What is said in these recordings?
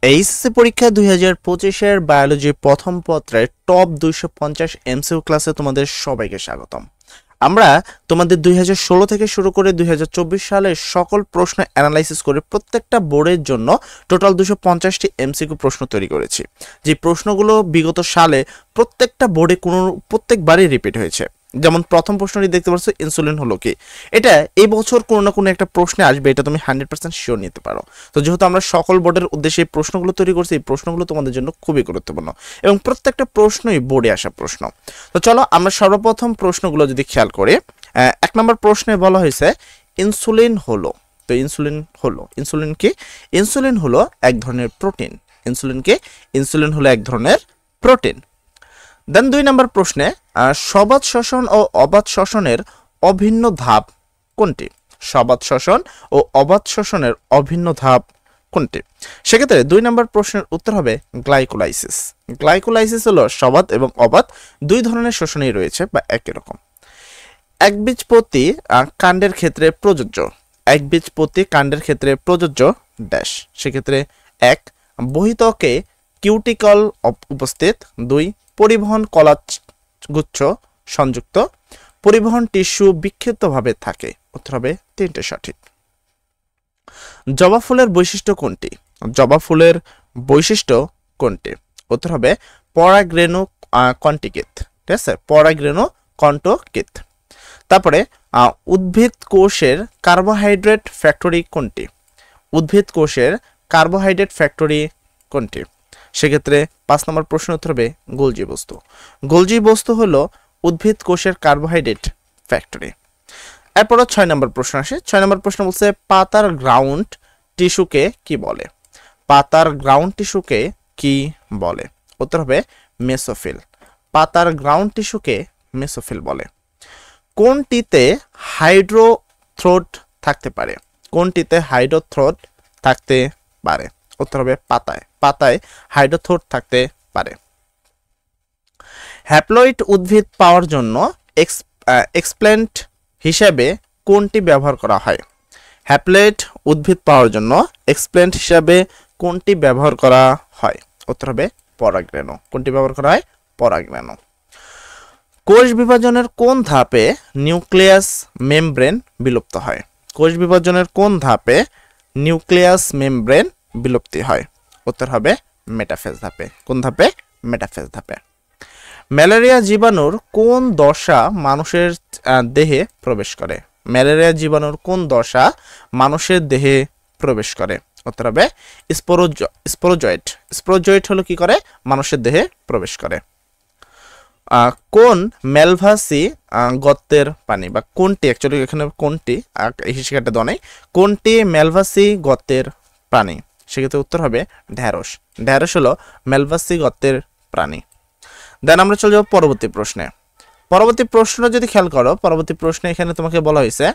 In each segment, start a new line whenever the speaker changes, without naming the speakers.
HSC পরীক্ষা 2025-এর biology প্রথম পত্রের টপ 250 এমসিকিউ ক্লাসে তোমাদের সবাইকে স্বাগতম। আমরা তোমাদের 2016 থেকে শুরু করে 2024 সালের সকল প্রশ্ন অ্যানালাইসিস করে প্রত্যেকটা বোর্ডের জন্য টোটাল 250টি এমসিকিউ প্রশ্ন তৈরি করেছি। যে প্রশ্নগুলো বিগত সালে প্রত্যেকটা বোর্ডে প্রত্যেকবারই রিপিট হয়েছে। যেমন প্রথম প্রশ্নটি দেখতে পাচ্ছ, ইনসুলিন হলো কি। এটা এই বছর কোনো না কোনো একটা প্রশ্নে আসবে, এটা তুমি 100% শিওর নিতে পারো। তো যেহেতু আমরা সকল বোর্ডের উদ্দেশ্যে এই প্রশ্নগুলো তৈরি করছি, এই প্রশ্নগুলো তোমাদের জন্য খুবই গুরুত্বপূর্ণ এবং প্রত্যেকটা প্রশ্নই বোর্ডে আসা প্রশ্ন। তো চলো আমরা সর্বপ্রথম প্রশ্নগুলো যদি খেয়াল করি, 1 নম্বর প্রশ্নে বলা হয়েছে ইনসুলিন হলো। তো ইনসুলিন কি? ইনসুলিন হলো এক ধরনের প্রোটিন। ইনসুলিন হলো এক ধরনের প্রোটিন। দেন 2 নম্বর প্রশ্নে সবাত শ্বসন ও অবাত শ্বসনের অভিন্ন ধাপ কোনটি? সবাত শ্বসন ও অবাত শ্বসনের অভিন্ন ধাপ কোনটি? সেক্ষেত্রে 2 নম্বর প্রশ্নের উত্তর হবে গ্লাইকোলাইসিস। গ্লাইকোলাইসিস হলো সবাত এবং অবাত দুই ধরনের শ্বসনই রয়েছে বা একই রকম। একবীজপত্রী কাণ্ডের ক্ষেত্রে প্রযোজ্য। একবীজপত্রী কাণ্ডের ক্ষেত্রে প্রযোজ্য ড্যাশ। সেক্ষেত্রে 1 বহিতকে কিউটিকল উপস্থিত। 2 পরিবহন কলাগুচ্ছ সংযুক্ত। পরিবহন টিস্যু বিক্ষিপ্তভাবে থাকে। উত্তর হবে 3টে সঠিক। জবা ফুলের বৈশিষ্ট্য কোনটি? জবা ফুলের বৈশিষ্ট্য কোনটি? উত্তর হবে পরাগরেণু কন্টিকিত। ঠিক আছে, পরাগরেণু কন্টকিত। তারপরে উদ্ভিদ কোষের কার্বোহাইড্রেট ফ্যাক্টরি কোনটি? উদ্ভিদ কোষের কার্বোহাইড্রেট ফ্যাক্টরি কোনটি? সেক্ষেত্রে 5 নম্বর প্রশ্ন উত্তর হবে গোলজি বস্তু। গোলজি বস্তু হলো উদ্ভিদ কোষের কার্বোহাইড্রেট ফ্যাক্টরি। এরপর 6 নম্বর প্রশ্ন আসে। 6 নম্বর প্রশ্ন বলছে পাতার গ্রাউন্ড টিস্যুকে কি বলে? পাতার গ্রাউন্ড টিস্যুকে কি বলে? উত্তর হবে মেসোফিল। পাতার গ্রাউন্ড টিস্যুকে মেসোফিল বলে। কোনটিতে হাইড্রোথ্রোড থাকতে পারে? কোনটিতে হাইড্রোথ্রোড থাকতে পারে? উত্তর হবে পাতায়। পাতায় হাইড্রোথ্রোড থাকতে পারে। হ্যাপ্লয়েড উদ্ভিদ পাওয়ার জন্য এক্সপ্ল্যান্ট হিসেবে কোনটি ব্যবহার করা হয়? হ্যাপ্লয়েড উদ্ভিদ পাওয়ার জন্য এক্সপ্ল্যান্ট হিসেবে কোনটি ব্যবহার করা হয়? উত্তর হবে পরাগরেণু। কোনটি ব্যবহার করা হয়? পরাগরেণু। কোষ বিভাজনের কোন ধাপে নিউক্লিয়াস মেমব্রেন বিলুপ্ত হয়? কোষ বিভাজনের কোন ধাপে নিউক্লিয়াস মেমব্রেন বিলুপ্তি হয়? উত্তর হবে মেটাফেজ ধাপে। কোন ধাপে? মেটাফেজ ধাপে। ম্যালেরিয়া জীবাণুর কোন দশা মানুষের দেহে প্রবেশ করে? ম্যালেরিয়া জীবাণুর কোন দশা মানুষের দেহে প্রবেশ করে? উত্তর হবে স্পোরোজয়েট। স্পোরোজয়েট হলো কি করে? মানুষের দেহে প্রবেশ করে। কোন ম্যালভাসি গর্তের পানি বা কোনটি, অ্যাকচুয়ালি এখানে কোনটি হিসেবে দেওয়া নেই, কোনটি ম্যালভাসি গর্তের প্রাণী? সেক্ষেত্রে উত্তর হবে ঢ্যাঁড়স। ঢ্যাঁড়স হলো ম্যালভাসি গর্তের প্রাণী। দেন আমরা চলে যাব পরবর্তী প্রশ্নে। পরবর্তী প্রশ্ন যদি খেয়াল করো, পরবর্তী প্রশ্নে এখানে তোমাকে বলা হয়েছে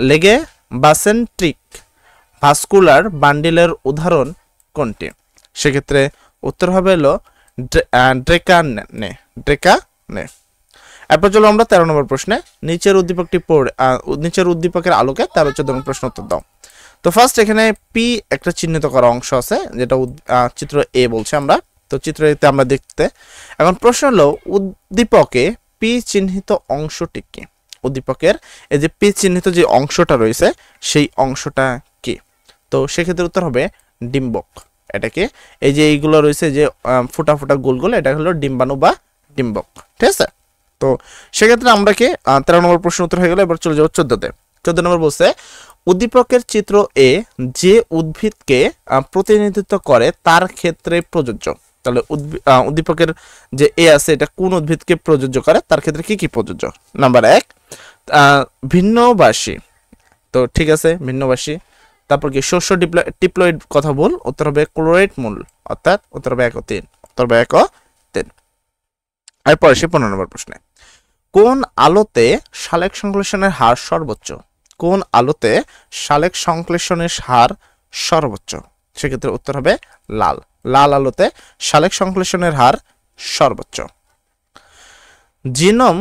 লেগেবাসেন্ট্রিক ভাস্কুলার বান্ডিলের উদাহরণ কোনটি? সেক্ষেত্রে উত্তর হবে হলো ড্রেকানে। এরপর চলো আমরা 13 নম্বর প্রশ্নে। নিচের উদ্দীপকের আলোকে 13-14 নম্বর প্রশ্ন উত্তর দাও। তো ফার্স্ট এখানে পি একটা চিহ্নিত করা অংশ আছে, যেটা চিত্র এ বলছে আমরা। তো চিত্র এতে আমরা দেখতে, এখন প্রশ্ন হলো উদ্দীপকে পি চিহ্নিত অংশটি কি? উদ্দীপকের এই যে পি চিহ্নিত যে অংশটা রয়েছে সেই অংশটা কি? তো সেক্ষেত্রে উত্তর হবে ডিম্বক। এটাকে এই যে এইগুলো রয়েছে যে ফোটা ফোটা গোল গোল, এটা হলো ডিম্বাণু বা ডিম্বক। ঠিক আছে, তো সেক্ষেত্রে আমরা কি 13 নম্বর প্রশ্ন উত্তর হয়ে গেল। এবার চলে যাবো 14তে। 14 নম্বর বলছে উদ্দীপকের চিত্র এ যে উদ্ভিদকে প্রতিনিধিত্ব করে তার ক্ষেত্রে প্রযোজ্য। তাহলে উদ্দীপকের যে এ আছে এটা কোন উদ্ভিদকে প্রযোজ্য করে, তার ক্ষেত্রে কি কি প্রযোজ্য? নাম্বার 1 ভিন্নবাসী। তো ঠিক আছে, ভিন্নবাসী। তারপর কি শস্য টিপ্লয়েড কথা বল? উত্তর হবে ক্লোরেট মূল, অর্থাৎ উত্তর হবে 1 ও 3। উত্তর হবে 1 ও 3। এরপর আসি 15 নম্বর প্রশ্নে। কোন আলোতে সালেক সংশ্লেষণের হার সর্বোচ্চ? কোন আলোতে সালেক সংশ্লেষণের হার সর্বোচ্চ? সেক্ষেত্রে উত্তর হবে লাল। লাল আলোতে সালেক সংশ্লেষণের হার সর্বোচ্চ। জিনোম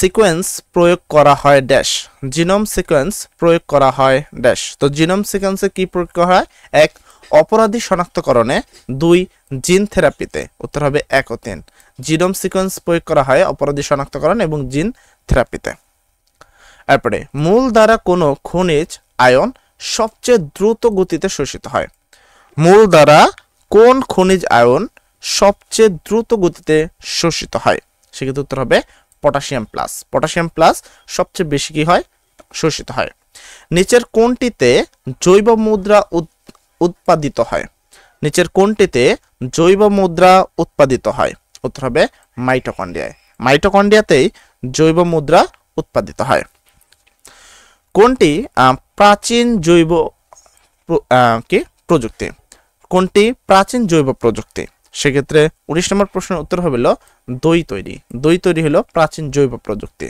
সিকোয়েন্স প্রয়োগ করা হয় ড্যাশ। জিনোম সিকোয়েন্স প্রয়োগ করা হয় ড্যাশ। তো জিনোম সিকোয়েন্সে কি প্রয়োগ করা হয়? 1 অপরাধী শনাক্তকরণে, 2 জিন থেরাপিতে। উত্তর হবে 1 ও 3। জিনোম সিকোয়েন্স প্রয়োগ করা হয় অপরাধী শনাক্তকরণ এবং জিন থেরাপিতে। এরপরে মূল দ্বারা কোনো খনিজ আয়ন সবচেয়ে দ্রুত গতিতে শোষিত হয়। মূল দ্বারা কোন খনিজ আয়ন সবচেয়ে দ্রুত গতিতে শোষিত হয়? সেক্ষেত্রে উত্তর হবে পটাশিয়াম প্লাস। পটাশিয়াম প্লাস সবচেয়ে বেশি কি হয়? শোষিত হয়। নিচের কোনটিতে জৈব মুদ্রা উৎপাদিত হয়? নিচের কোনটিতে জৈব মুদ্রা উৎপাদিত হয়? উত্তর হবে মাইটোকন্ড্রিয়ায়। মাইটোকন্ড্রিয়াতেই জৈব মুদ্রা উৎপাদিত হয়। কোনটি প্রাচীন জৈব প্রযুক্তি? কোনটি প্রাচীন জৈব প্রযুক্তি? সেক্ষেত্রে 19 নম্বর প্রশ্নের উত্তর হবে দই তৈরি। দই তৈরি হলো প্রাচীন জৈব প্রযুক্তি।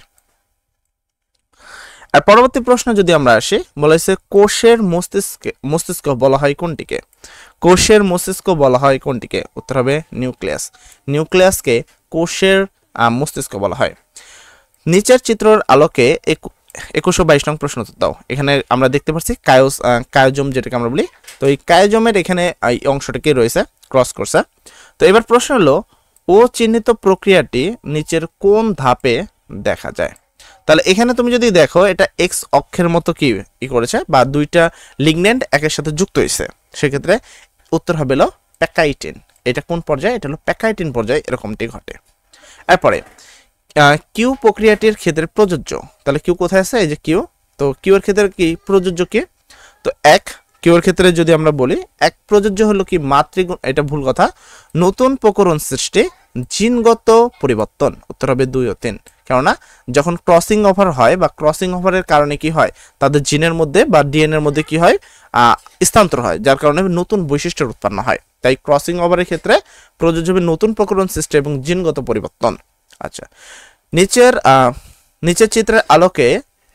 আর পরবর্তী প্রশ্ন যদি আমরা আসি, বলা হয়েছে কোষের মস্তিষ্ক বলা হয় কোনটিকে? কোষের মস্তিষ্ক বলা হয় কোনটিকে? উত্তর হবে নিউক্লিয়াস। নিউক্লিয়াসকে কোষের মস্তিষ্ক বলা হয়। নিচের চিত্রের আলোকে 21 ও 22 নং প্রশ্ন উত্তর দাও। এখানে আমরা দেখতে পাচ্ছি কায়োজোম যেটাকে আমরা বলি। তো এই কায়োজোমের এখানে এই অংশটাকে রয়েছে, ক্রস করছে। তো এবার প্রশ্ন হলো ও চিহ্নিত প্রক্রিয়াটি নিচের কোন ধাপে দেখা যায়? তাহলে এখানে তুমি যদি দেখো এটা এক্স অক্ষের মতো কি করেছে, বা দুইটা লিগন্যান্ট একের সাথে যুক্ত হয়েছে। সেক্ষেত্রে উত্তর হবে প্যাকাইটিন। এটা কোন পর্যায়ে? এটা হলো প্যাকাইটিন পর্যায়ে এরকমটি ঘটে। এরপরে কিউ প্রক্রিয়াটির ক্ষেত্রে প্রযোজ্য। তাহলে কিউ কোথায় আছে? এই যে কিউ। তো কিউ এর ক্ষেত্রে কি প্রযোজ্য কি? তো কিউ এর ক্ষেত্রে যদি আমরা বলি প্রযোজ্য হলো কি মাতৃগুণ, এটা ভুল কথা, নতুন প্রকরণ সৃষ্টি, জিনগত পরিবর্তন। উত্তর হবে 2 ও 3। কেননা যখন ক্রসিং ওভার হয় বা ক্রসিং ওভারের কারণে কি হয়, তাদের জিনের মধ্যে বা ডিএনএ এর মধ্যে কি হয়, স্থানান্তর হয়, যার কারণে নতুন বৈশিষ্ট্য উৎপন্ন হয়। তাই ক্রসিং ওভারের ক্ষেত্রে প্রযোজ্য হবে নতুন প্রকরণ সৃষ্টি এবং জিনগত পরিবর্তন। আচ্ছা, নিচের চিত্রের আলোকে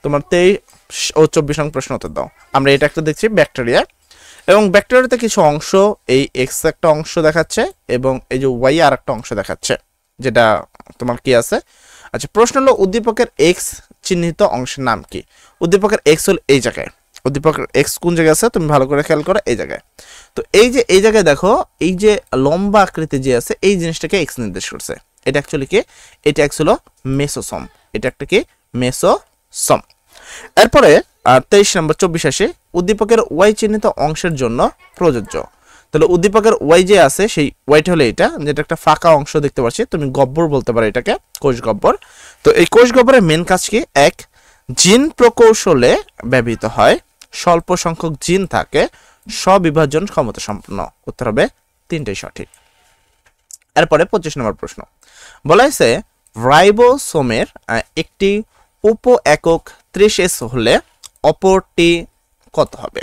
তোমার 23 ও 24 নং প্রশ্ন উত্তর দাও। আমরা এটা একটা দেখছি ব্যাকটেরিয়া, এবং ব্যাকটেরিয়াতে কিছু অংশ, এই এক্স একটা অংশ দেখাচ্ছে এবং এই যে ওয়াই আর একটা অংশ দেখাচ্ছে, যেটা তোমার কি আছে। আচ্ছা, প্রশ্ন হলো উদ্দীপকের এক্স চিহ্নিত অংশের নাম কি? উদ্দীপকের এক্স হল এই জায়গায়। উদ্দীপকের এক্স কোন জায়গায় আছে তুমি ভালো করে খেয়াল করো, এই জায়গায়। তো এই জায়গায় দেখো, এই যে লম্বা আকৃতি যে আছে এই জিনিসটাকে এক্স নির্দেশ করছে। এটা অ্যাকচুয়ালি কি? এটা এক্স হলো মেসোসোম। এটা একটা কি? মেসোসোম। এরপরে 23 নম্বর 24 আসে উদ্দীপকের ওয়াই চিহ্নিত অংশের জন্য প্রযোজ্য। তাহলে উদ্দীপকের ওয়াই যে আছে সেই ওয়াইটা হলো এটা, যেটা একটা ফাঁকা অংশ দেখতে পাচ্ছি, তুমি গহ্বর বলতে পারো এটাকে, কোষ গহ্বর। তো এই কোষ গহ্বরের মেন কাজ কি? জিন প্রকৌশলে ব্যবহৃত হয়, স্বল্প সংখ্যক জিন থাকে, স্ববিভাজন ক্ষমতা সম্পন্ন। উত্তর হবে 3টাই সঠিক। এরপরে 25 নম্বর প্রশ্ন বলা হয়েছে রাইবোসোমের একটি উপ একক 30S হলে অপরটি কত হবে?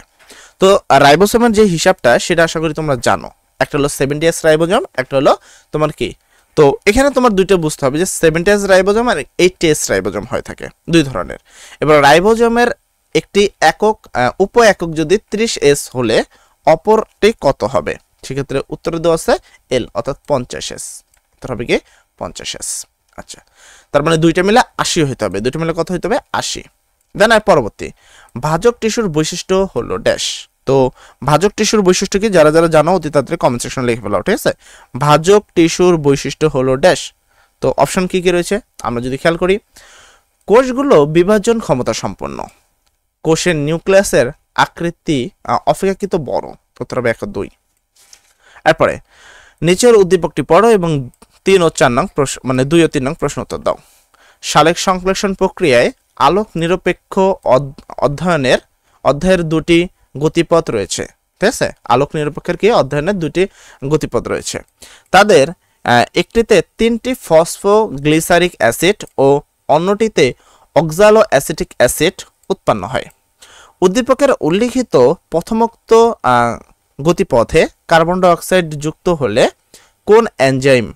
তো রাইবোসোমের যে হিসাবটা সেটা আশা করি তোমরা জানো। একটা হলো 70S রাইবোজোম, একটা হলো তোমার কি। তো এখানে তোমার দুইটা বুঝতে হবে যে 70S রাইবোজোম আর 80S রাইবোজোম হয়ে থাকে, দুই ধরনের। এবার রাইবোজোমের একটি একক উপ একক যদি 30S হলে অপরটি কত হবে? সেক্ষেত্রে উত্তর দেওয়া আছে এল, অর্থাৎ 50S। উত্তর হবে কি 50S। আচ্ছা, তার মানে দুইটা মিলে 80 হইতে হবে। দুইটা মিলে কত হইতে হবে? 80। দেন আর পরবর্তী ভাজক টিস্যুর বৈশিষ্ট্য হলো ড্যাশ। তো ভাজক টিস্যুর বৈশিষ্ট্য কি? যারা যারা জানো অতি তাড়াতাড়ি কমেন্ট সেকশনে লিখে ফেলো, ঠিক আছে? ভাজক টিস্যুর বৈশিষ্ট্য হলো ড্যাশ। তো অপশন কি কি রয়েছে আমরা যদি খেয়াল করি, কোষগুলো বিভাজন ক্ষমতা সম্পন্ন, কোষের নিউক্লিয়াসের আকৃতি অপেক্ষাকৃত বড়। উত্তর হবে 1 ও 2। এরপরে নিচের উদ্দীপকটি পড়ো এবং 3 ও 4 নং প্রশ্ন, মানে 2 ও 3 নং প্রশ্ন উত্তর দাও। সালেক সংশ্লেষণ প্রক্রিয়ায় আলোক নিরপেক্ষ অধ্যয়নের দুটি গতিপথ রয়েছে, ঠিক আছে? আলোক নিরপেক্ষের কি অধ্যয়নের দুটি গতিপথ রয়েছে। তাদের একটিতে 3টি ফসফোগ্লিসারিক অ্যাসিড ও অন্যটিতে অক্সালো অ্যাসিটিক অ্যাসিড উৎপন্ন হয়। উদ্দীপকের উল্লিখিত প্রথমোক্ত গতিপথে কার্বন ডাই অক্সাইড যুক্ত হলে কোন এনজাইম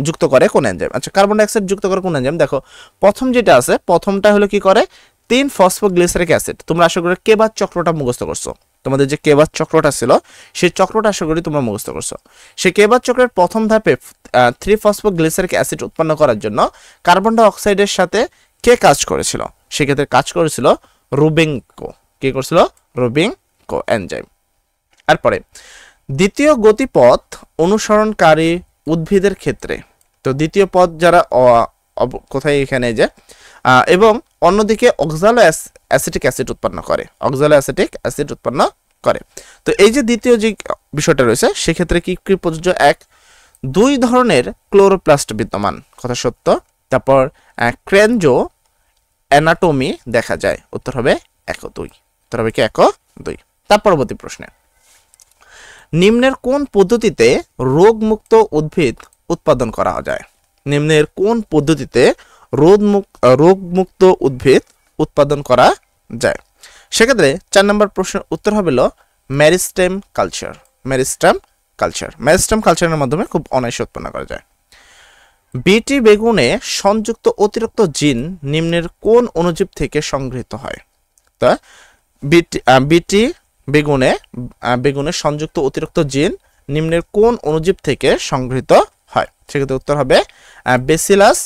যুক্ত করে? কোন এনজাইম? আচ্ছা, কার্বন ডাই অক্সাইড যুক্ত করে কোন এনজাইম? দেখো প্রথম যেটা আছে, প্রথমটা হলো কি করে? 3 ফসফোগ্লিসারিক অ্যাসিড। তোমরা আশা করি কেবাত চক্রটা মুখস্থ করছো। তোমাদের যে কেবাত চক্রটা ছিল সেই চক্রটা আশা করি তোমরা মুখস্থ করছো। সেই কেবাত চক্রের প্রথম ধাপে 3 ফসফোগ্লিসারিক অ্যাসিড উৎপন্ন করার জন্য কার্বন ডাই অক্সাইডের সাথে কে কাজ করেছিল? সেক্ষেত্রে কাজ করেছিল রুবিঙ্কো। কে করেছিল? রুবিঙ্কো এনজাইম। তারপরে দ্বিতীয় গতিপথ অনুসরণকারী উদ্ভিদের ক্ষেত্রে, তো দ্বিতীয় পথ যারা কোথায় এখানে যে এবং অন্যদিকে অক্সালো অ্যাসিটিক অ্যাসিড উৎপন্ন করে, অক্সালো অ্যাসিটিক অ্যাসিড উৎপন্ন করে। তো এই যে দ্বিতীয় যে বিষয়টা রয়েছে সেক্ষেত্রে কি কি প্রযোজ্য? এক, দুই ধরনের ক্লোরোপ্লাস্ট বিদ্যমান, কথা সত্য। তারপর ক্রেনজো অ্যানাটমি দেখা যায়, উত্তর হবে 1 ও 2, উত্তর হবে কি 1 ও 2। তার পরবর্তী প্রশ্নে, নিম্নের কোন পদ্ধতিতে রোগমুক্ত উদ্ভিদ উৎপাদন করা যায়? নিম্নের কোন পদ্ধতিতে রোগমুক্ত উদ্ভিদ উৎপাদন করা যায়? সেক্ষেত্রে 4 নম্বর প্রশ্নের উত্তর হবে meristem culture. Meristem culture, meristem কালচারের মাধ্যমে খুব অনায়াসে উৎপন্ন করা যায়। বিটি বেগুনে সংযুক্ত অতিরিক্ত জিন নিম্নের কোন অণুজীব থেকে সংগৃহীত হয়? তা বিটি বেগুনে সংযুক্ত অতিরিক্ত জিন নিম্নের কোন অণুজীব থেকে সংগৃহীত হয়? সেক্ষেত্রে উত্তর হবে বেসিলাস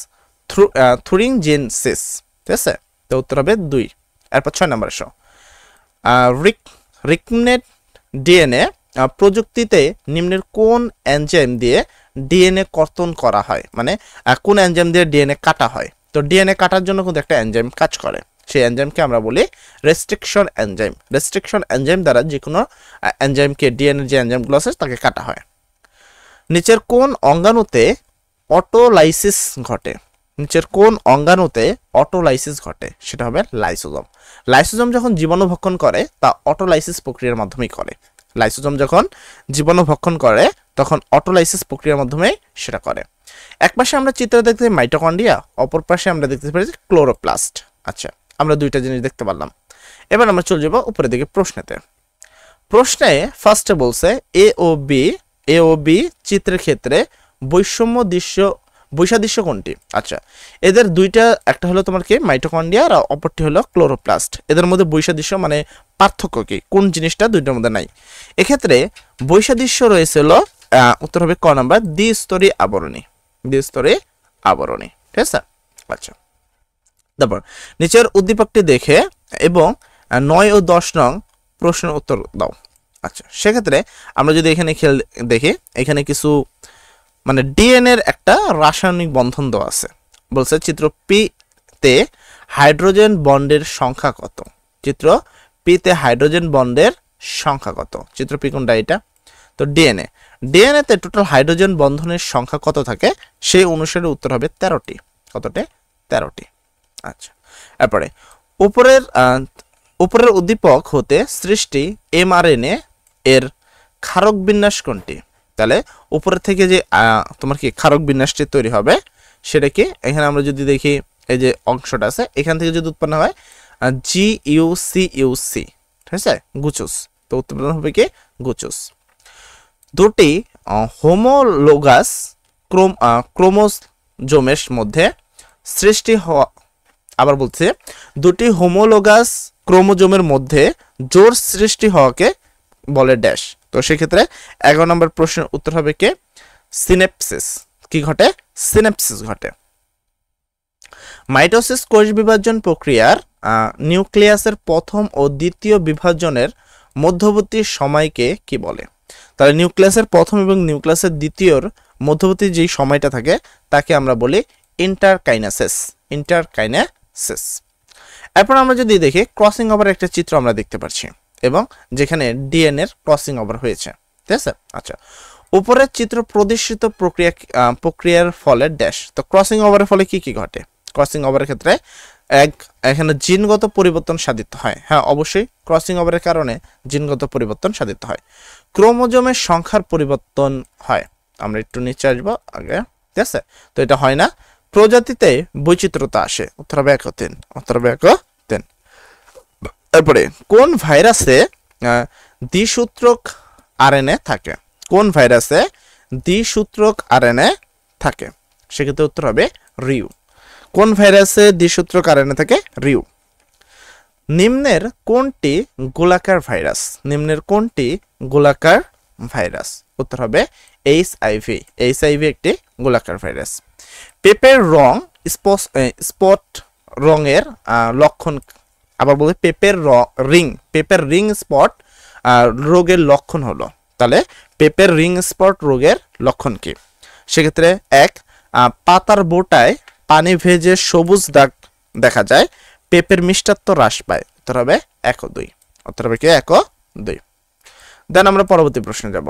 থুরিনজেনসিস, ঠিক আছে? তো উত্তর হবে 2। এরপর 6 নম্বর এসো, রিকনেট ডিএনএ প্রযুক্তিতে নিম্নের কোন এনজাইম দিয়ে ডিএনএ কর্তন করা হয়? মানে কোন এনজাইম দিয়ে ডিএনএ কাটা হয়? তো ডিএনএ কাটার জন্য কিন্তু একটা এনজাইম কাজ করে, সেই এনজাইমকে আমরা বলি রেস্ট্রিকশন এনজাইম। রেস্ট্রিকশন এনজাইম দ্বারা যে কোনো এনজাইমকে, ডিএনএ যে এনজাইমগুলো আছে তাকে কাটা হয়। নিচের কোন অঙ্গাণুতে অটোলাইসিস ঘটে? নিচের কোন অঙ্গাণুতে অটোলাইসিস ঘটে? সেটা হবে লাইসোজোম। লাইসোজোম যখন জীবাণু ভক্ষণ করে তা অটোলাইসিস প্রক্রিয়ার মাধ্যমেই করে। লাইসোজোম যখন জীবাণু ভক্ষণ করে তখন অটোলাইসিস প্রক্রিয়ার মাধ্যমে সেটা করে। এক পাশে আমরা চিত্র দেখতে পাই মাইটোকন্ড্রিয়া, অপর পাশে আমরা দেখতে পাই ক্লোরোপ্লাস্ট। আচ্ছা, আমরা দুইটা জিনিস দেখতে পারলাম। এবার আমরা চলে যাব উপরের দিকে প্রশ্নেতে। প্রশ্নে ফার্স্টে বলছে এ ও বি চিত্রের ক্ষেত্রে বৈসাদৃশ্য কোনটি? আচ্ছা, এদের দুইটা, একটা হলো তোমার কি মাইটোকন্ড্রিয়া আর অপরটি হলো ক্লোরোপ্লাস্ট। এদের মধ্যে বৈসাদৃশ্য মানে পার্থক্য কি, কোন জিনিসটা দুইটার মধ্যে নাই? এক্ষেত্রে বৈসাদৃশ্য রয়েছে হলো উত্তর হবে ক নাম্বার, দ্বিস্তরী আবরণী। দ্বিস্তরী আবরণী, ঠিক আছে? আচ্ছা, তারপর নিচের উদ্দীপকটি দেখে এবং 9 ও 10 নং প্রশ্নের উত্তর দাও। আচ্ছা, সেক্ষেত্রে আমরা যদি এখানে দেখি, এখানে কিছু মানে ডিএনএর একটা রাসায়নিক বন্ধন দেওয়া আছে। বলছে চিত্র পি তে হাইড্রোজেন বন্ডের সংখ্যা কত? চিত্র পি তে হাইড্রোজেন বন্ডের সংখ্যা কত? চিত্র পি কোনটা? এটা তো ডিএনএ তে টোটাল হাইড্রোজেন বন্ধনের সংখ্যা কত থাকে? সেই অনুসারে উত্তর হবে 13টি। কতটি? 13টি। আচ্ছা, এরপরে উপরের উদ্দীপক হতে সৃষ্টি এমআরএনএ এর ক্ষারক বিন্যাস কোনটি? তাহলে উপরের থেকে যে তোমার কি ক্ষারক বিন্যাসটি তৈরি হবে সেটা কি? এখানে আমরা যদি দেখি এই যে অংশটা আছে, এখান থেকে যদি উৎপন্ন হয় GUCUC, ঠিক আছে, গুচুস। তো উৎপন্ন হবে কি? গুচুস। দুটি হোমোলোগাস ক্রোমোজোমের মধ্যে সৃষ্টি হওয়া, আবার বলছে দুটি হোমোলোগাস ক্রোমোজোমের মধ্যে জোড় সৃষ্টি হওয়াকে বলে ড্যাশ। তো সেক্ষেত্রে 11 নম্বর প্রশ্নের উত্তর হবে কি? সিনেপসিস। কি ঘটে? সিনেপসিস ঘটে। মাইটোসিস কোষ বিভাজন প্রক্রিয়ার নিউক্লিয়াসের প্রথম ও দ্বিতীয় বিভাজনের মধ্যবর্তী সময়কে কি বলে? তাহলে নিউক্লিয়াসের প্রথম এবং নিউক্লিয়াসের দ্বিতীয়র মধ্যবর্তী যে সময়টা থাকে তাকে আমরা বলি ইন্টারকাইনেসিস। ইন্টারকাইনেসিস। এরপর আমরা যদি দেখি ক্রসিং ওভার একটা চিত্র আমরা দেখতে পাচ্ছি এবং যেখানে ডিএনএ এর ক্রসিং ওভার হয়েছে, ঠিক আছে? আচ্ছা, উপরের চিত্র প্রদর্শিত প্রক্রিয়ার ফলে ড্যাশ। তো ক্রসিং ওভারের ফলে কি কি ঘটে? ক্রসিং ওভারের ক্ষেত্রে এখানে জিনগত পরিবর্তন সাধিত হয়। হ্যাঁ, অবশ্যই ক্রসিং ওভারের কারণে জিনগত পরিবর্তন সাধিত হয়। ক্রোমোজোমের সংখ্যার পরিবর্তন হয়। আমরা একটু নিচে আসবো আগে, ঠিক আছে? তো এটা হয় না। প্রজাতিতে বৈচিত্র্যতা আসে। উত্তর হবে 1 ও 3। উত্তর হবে 1 ও 3। তারপরে কোন ভাইরাসে দ্বিসূত্রক আরএনএ থাকে? কোন ভাইরাসে দ্বিসূত্রক আরএনএ থাকে? সেক্ষেত্রে উত্তর হবে রিউ। কোন ভাইরাসে দ্বিসূত্রক আরএনএ থাকে? রিউ। নিম্নের কোনটি গোলাকার ভাইরাস? নিম্নের কোনটি গোলাকার ভাইরাস? উত্তর হবে এইচআইভি। এইচআইভি একটি গোলাকার ভাইরাস। পেপের রং স্পট রঙের লক্ষণ, আবার বলি পেপের রিং স্পট রোগের লক্ষণ হলো, তাহলে পেঁপের রিং স্পট রোগের লক্ষণ কি? সেক্ষেত্রে এক, পাতার বোটায় পানি ভেজে সবুজ দাগ দেখা যায়, পেঁপের মিষ্টত্ব হ্রাস পায়। উত্তর হবে 1 ও 2। উত্তর হবে কি 1 ও 2। দেন আমরা পরবর্তী প্রশ্নে যাব।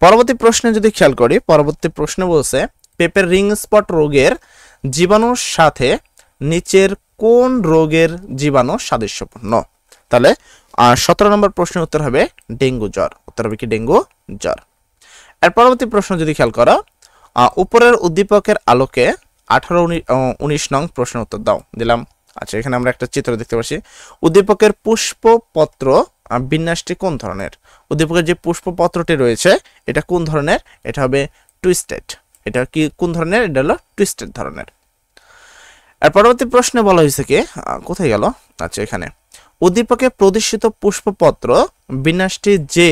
পরবর্তী প্রশ্নে যদি খেয়াল করি, পরবর্তী প্রশ্ন বলছে পেঁপের রিং স্পট রোগের জীবাণুর সাথে নিচের কোন রোগের জীবাণু সাদৃশ্যপূর্ণ? তাহলে 17 নম্বর প্রশ্নের উত্তর হবে ডেঙ্গু জ্বর। উত্তর হবে কি ডেঙ্গু জ্বর। এর পরবর্তী প্রশ্ন যদি খেয়াল করো, উপরের উদ্দীপকের আলোকে 18-19 নং প্রশ্নের উত্তর দাও। দিলাম। আচ্ছা, এখানে আমরা একটা চিত্র দেখতে পাচ্ছি। উদ্দীপকের পুষ্পপত্র বিন্যাসটি কোন ধরনের? উদ্দীপকের যে পুষ্পপত্রটি রয়েছে এটা কোন ধরনের? এটা হবে টুইস্টেড। এটা কি কোন ধরনের? এটা হলো টুইস্টেড ধরনের। আর পরবর্তী প্রশ্নে বলা হয়েছে কি, কোথায় গেল? আচ্ছা, এখানে উদ্দীপকে প্রদর্শিত পুষ্পপত্র বিন্যাসটি যে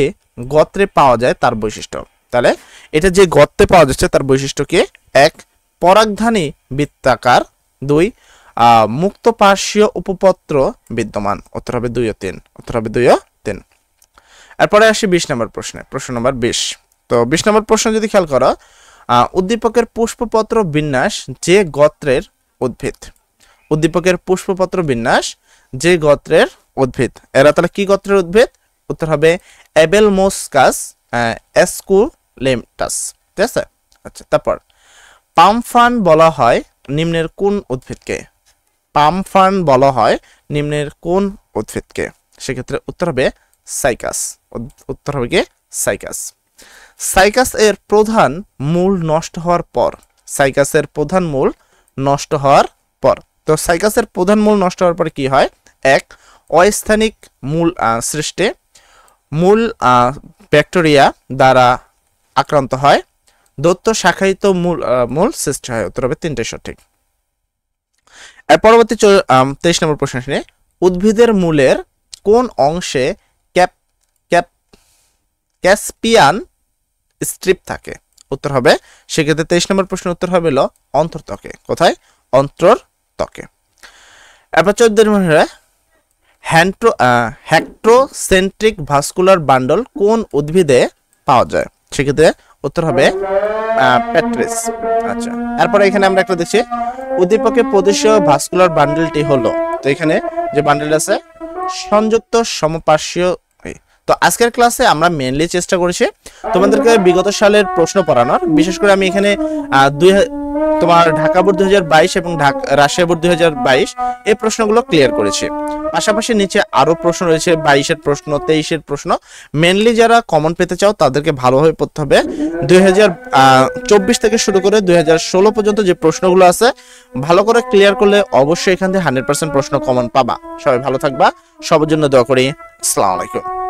গোত্রে পাওয়া যায় তার বৈশিষ্ট্য। তাহলে এটা যে গোত্রে পাওয়া যাচ্ছে তার বৈশিষ্ট্য কি? 1, পরাগধানী বৃত্তাকার। 2, মুক্ত পার্শ্বীয় উপপত্র বিদ্যমান। উত্তর হবে 2 ও 3। উত্তর হবে 2 ও 3। এরপরে আসি 20 নম্বর প্রশ্নে, প্রশ্ন নম্বর 20। তো 20 নম্বর প্রশ্ন যদি খেয়াল করো, উদ্দীপকের পুষ্পপত্র বিন্যাস যে গোত্রের উদ্ভিদ। উদ্দীপকের পুষ্পপত্র বিন্যাস যে গোত্রের উদ্ভিদ, এরা তাহলে কি গোত্রের উদ্ভিদ? উত্তর হবে অ্যাবেলমোসকাস এসকুলেন্টাস। ঠিক আছে? আচ্ছা, তারপর পাম ফার্ন বলা হয় নিম্নের কোন উদ্ভিদকে? পাম ফার্ন বলা হয় নিম্নের কোন উদ্ভিদকে? সেক্ষেত্রে উত্তর হবে সাইকাস। উত্তর হবে কি সাইকাস। সাইকাস এর প্রধান মূল নষ্ট হওয়ার পর, সাইকাসের প্রধান মূল নষ্ট হওয়ার পর, তো সাইকাসের প্রধান মূল নষ্ট হওয়ার পর কি হয়? 1, অস্থানিক মূল সৃষ্টি, মূল ব্যাকটেরিয়া দ্বারা আক্রান্ত হয়, দত্ত শাখায়িত মূল সৃষ্টি হয়। উত্তর হবে 3টে সঠিক। এর পরবর্তী 23 নম্বর প্রশ্ন আসলে উদ্ভিদের মূলের কোন অংশে ক্যাসপিয়ান স্ট্রিপ থাকে? উত্তর হবে সেক্ষেত্রে 23 নম্বর প্রশ্নের উত্তর হবে হলো অন্তর্ত্বকে। কোথায়? অন্তর্ত্বকে। এরপর 14 নম্বর হ্যাক্টোসেন্ট্রিক ভাস্কুলার বান্ডল কোন উদ্ভিদে পাওয়া যায়? সেক্ষেত্রে উত্তর হবে প্যাট্রিস। আচ্ছা, এরপরে এখানে আমরা একটা দেখছি উদ্দীপকে প্রদর্শিত ভাস্কুলার বান্ডলটি হলো, তো এখানে যে বান্ডেল আছে সংযুক্ত সমপার্শ্বীয়। তো আজকের ক্লাসে আমরা মেইনলি চেষ্টা করেছি তোমাদেরকে বিগত সালের প্রশ্ন পড়ানোর। বিশেষ করে আমি এখানে তোমার ঢাকা বোর্ড 2022 এবং রাজশাহী বোর্ড 2022 এই প্রশ্নগুলো ক্লিয়ার করেছি। পাশাপাশি নিচে আরো প্রশ্ন রয়েছে, 22-এর প্রশ্ন, 23-এর প্রশ্ন। মেইনলি যারা কমন পেতে চাও তাদেরকে ভালোভাবে পড়তে হবে। 2024 থেকে শুরু করে 2016 পর্যন্ত যে প্রশ্নগুলো আছে ভালো করে ক্লিয়ার করলে অবশ্যই এখান থেকে 100% প্রশ্ন কমন পাবা। সবাই ভালো থাকবা, সবার জন্য দোয়া করি। আসসালামু আলাইকুম।